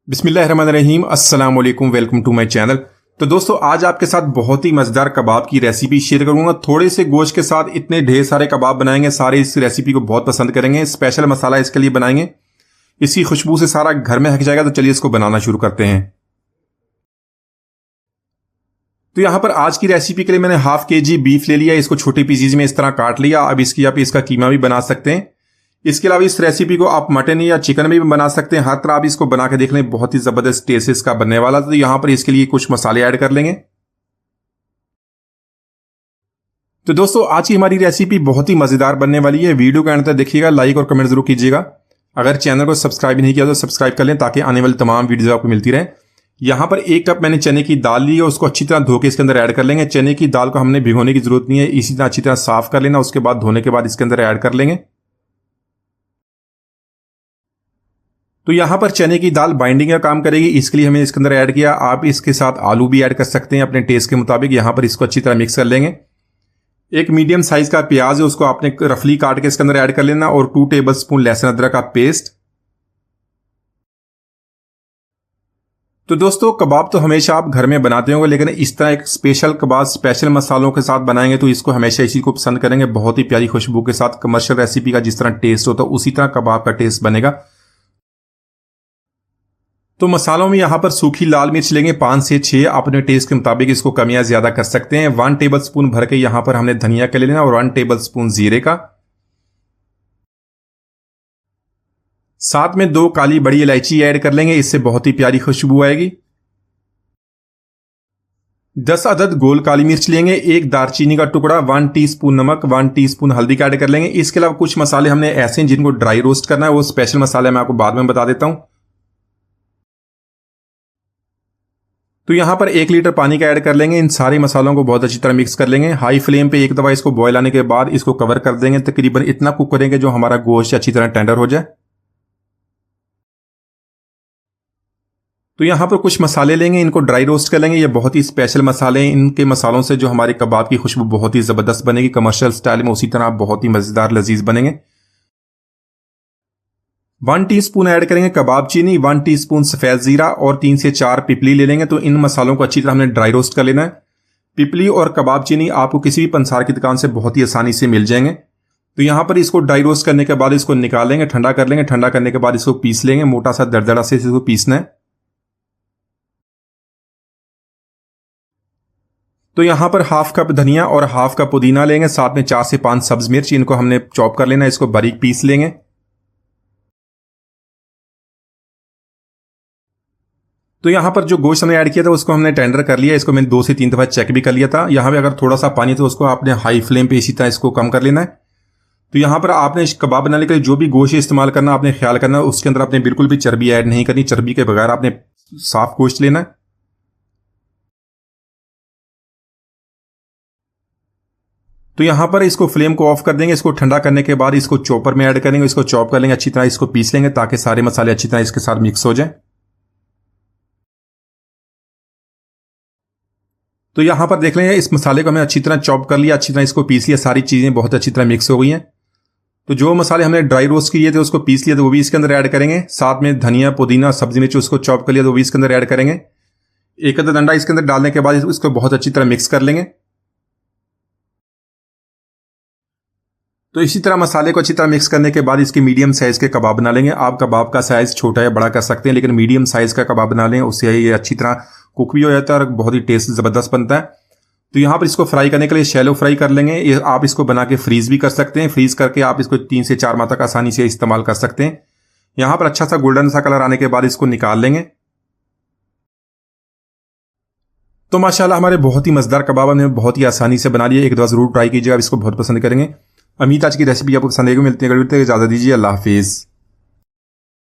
बिस्मिल्लाहिर्रहमानिर्रहीम, अस्सलाम वालेकुम, वेलकम टू माय चैनल। तो दोस्तों, आज आपके साथ बहुत ही मजेदार कबाब की रेसिपी शेयर करूंगा। थोड़े से गोश्त के साथ इतने ढेर सारे कबाब बनाएंगे, सारे इस रेसिपी को बहुत पसंद करेंगे। स्पेशल मसाला इसके लिए बनाएंगे, इसकी खुशबू से सारा घर में हक जाएगा। तो चलिए इसको बनाना शुरू करते हैं। तो यहां पर आज की रेसिपी के लिए मैंने हाफ केजी बीफ ले लिया, इसको छोटे पीसीज में इस तरह काट लिया। अब इसकी आप इसका कीमा भी बना सकते हैं। इसके अलावा इस रेसिपी को आप मटन या चिकन में भी बना सकते हैं। हर तरह आप इसको बना के देख लें, बहुत ही जबरदस्त टेस्ट इसका बनने वाला। तो यहां पर इसके लिए कुछ मसाले ऐड कर लेंगे। तो दोस्तों, आज की हमारी रेसिपी बहुत ही मजेदार बनने वाली है। वीडियो के अंत तक देखिएगा, लाइक और कमेंट जरूर कीजिएगा। अगर चैनल को सब्सक्राइब नहीं किया तो सब्सक्राइब कर लें, ताकि आने वाली तमाम वीडियो आपको मिलती रहे। यहां पर 1 कप मैंने चने की दाल ली है, उसको अच्छी तरह धो के इसके अंदर ऐड कर लेंगे। चने की दाल को हमने भिगोने की जरूरत नहीं है, इसी तरह अच्छी तरह साफ कर लेना। उसके बाद धोने के बाद इसके अंदर ऐड कर लेंगे। तो यहां पर चने की दाल बाइंडिंग का काम करेगी, इसके लिए हमें इसके अंदर ऐड किया। आप इसके साथ आलू भी ऐड कर सकते हैं अपने टेस्ट के मुताबिक। यहां पर इसको अच्छी तरह मिक्स कर लेंगे। एक मीडियम साइज का प्याज है, उसको आपने रफली काट के इसके अंदर ऐड कर लेना, और 2 टेबलस्पून लहसुन अदरक का पेस्ट। तो दोस्तों, कबाब तो हमेशा आप घर में बनाते होंगे, लेकिन इस तरह एक स्पेशल कबाब स्पेशल मसालों के साथ बनाएंगे तो इसको हमेशा इसी को पसंद करेंगे। बहुत ही प्यारी खुशबू के साथ, कमर्शियल रेसिपी का जिस तरह टेस्ट होता है उसी तरह कबाब का टेस्ट बनेगा। तो मसालों में यहां पर सूखी लाल मिर्च लेंगे 5 से 6, अपने टेस्ट के मुताबिक इसको कम या ज्यादा कर सकते हैं। 1 टेबलस्पून भर के यहां पर हमने धनिया का ले लेना, और 1 टेबलस्पून जीरे का। साथ में 2 काली बड़ी इलायची ऐड कर लेंगे, इससे बहुत ही प्यारी खुशबू आएगी। 10 अदद गोल काली मिर्च लेंगे, 1 दालचीनी का टुकड़ा, 1 टीस्पून नमक, 1 टीस्पून हल्दी का ऐड कर लेंगे। इसके अलावा कुछ मसाले हमने ऐसे हैं जिनको ड्राई रोस्ट करना है, वो स्पेशल मसाले मैं आपको बाद में बता देता हूं। तो यहां पर 1 लीटर पानी का ऐड कर लेंगे। इन सारे मसालों को बहुत अच्छी तरह मिक्स कर लेंगे। हाई फ्लेम पे एक दफा इसको बॉयल आने के बाद इसको कवर कर देंगे। तकरीबन इतना कुक करेंगे जो हमारा गोश्त अच्छी तरह टेंडर हो जाए। तो यहां पर कुछ मसाले लेंगे, इनको ड्राई रोस्ट कर लेंगे। ये बहुत ही स्पेशल मसाले हैं। इनके मसालों से जो हमारे कबाब की खुशबू बहुत ही जबरदस्त बनेगी, कमर्शियल स्टाइल में, उसी तरह बहुत ही मजेदार लजीज बनेंगे। 1 टीस्पून ऐड करेंगे कबाब चीनी, 1 टीस्पून सफेद जीरा, और 3 से 4 पिपली ले लेंगे। तो इन मसालों को अच्छी तरह हमने ड्राई रोस्ट कर लेना है। पिपली और कबाब चीनी आपको किसी भी पंसार की दुकान से बहुत ही आसानी से मिल जाएंगे। तो यहां पर इसको ड्राई रोस्ट करने के बाद इसको निकाल लेंगे, ठंडा कर लेंगे। ठंडा करने के बाद इसको पीस लेंगे, मोटा सा दरदरा से इसको पीसना है। तो यहां पर हाफ कप धनिया और हाफ कप पुदीना लेंगे, साथ में 4 से 5 सब्ज मिर्च, इनको हमने चॉप कर लेना है। इसको बारीक पीस लेंगे। तो यहां पर जो गोश्त हमने ऐड किया था उसको हमने टेंडर कर लिया। इसको मैंने 2 से 3 दफा चेक भी कर लिया था। यहां पे अगर थोड़ा सा पानी तो उसको आपने हाई फ्लेम पे इसी तरह इसको कम कर लेना है। तो यहां पर आपने कबाब बनाने के लिए जो भी गोश्त इस्तेमाल करना आपने ख्याल करना है, उसके अंदर आपने बिल्कुल भी चर्बी ऐड नहीं करनी। चर्बी के बगैर आपने साफ गोश्त लेना है। तो यहां पर इसको फ्लेम को ऑफ कर देंगे। इसको ठंडा करने के बाद इसको चॉपर में ऐड करेंगे, इसको चॉप कर लेंगे, अच्छी तरह इसको पीस लेंगे, ताकि सारे मसाले अच्छी तरह इसके साथ मिक्स हो जाए। तो यहां पर देख लेंगे, इस मसाले को हमने अच्छी तरह चॉप कर लिया, अच्छी तरह इसको पीस लिया। सारी चीजें बहुत अच्छी तरह मिक्स हो गई हैं। तो जो मसाले हमने ड्राई रोस्ट किए थे उसको पीस लिया, तो वो भी इसके अंदर ऐड करेंगे। साथ में धनिया, पुदीना, सब्जी मिर्च उसको चॉप कर लिया, तो वो भी इसके अंदर ऐड करेंगे। एक अदद अंडा इसके अंदर डालने के बाद इसको बहुत अच्छी तरह मिक्स कर लेंगे। तो इसी तरह मसाले को अच्छी तरह मिक्स करने के बाद इसके मीडियम साइज के कबाब बना लेंगे। आप कबाब का साइज छोटा या बड़ा कर सकते हैं, लेकिन मीडियम साइज का कबाब बना लें, उससे ये अच्छी तरह कुक भी हो जाता है और बहुत ही टेस्ट जबरदस्त बनता है। तो यहां पर इसको फ्राई करने के लिए शैलो फ्राई कर लेंगे। ये आप इसको बना के फ्रीज भी कर सकते हैं। फ्रीज करके आप इसको 3 से 4 माह तक आसानी से इस्तेमाल कर सकते हैं। यहां पर अच्छा सा गोल्डन सा कलर आने के बाद इसको निकाल लेंगे। तो माशाल्लाह हमारे बहुत ही मजेदार कबाब हमने बहुत ही आसानी से बना लिया। एक दफा जरूर ट्राई कीजिएगा, इसको बहुत पसंद करेंगे। उम्मीद आज की रेसिपी आपको पसंद आएगी। मिलती है, इजाजत दीजिए, अल्लाह हाफिज।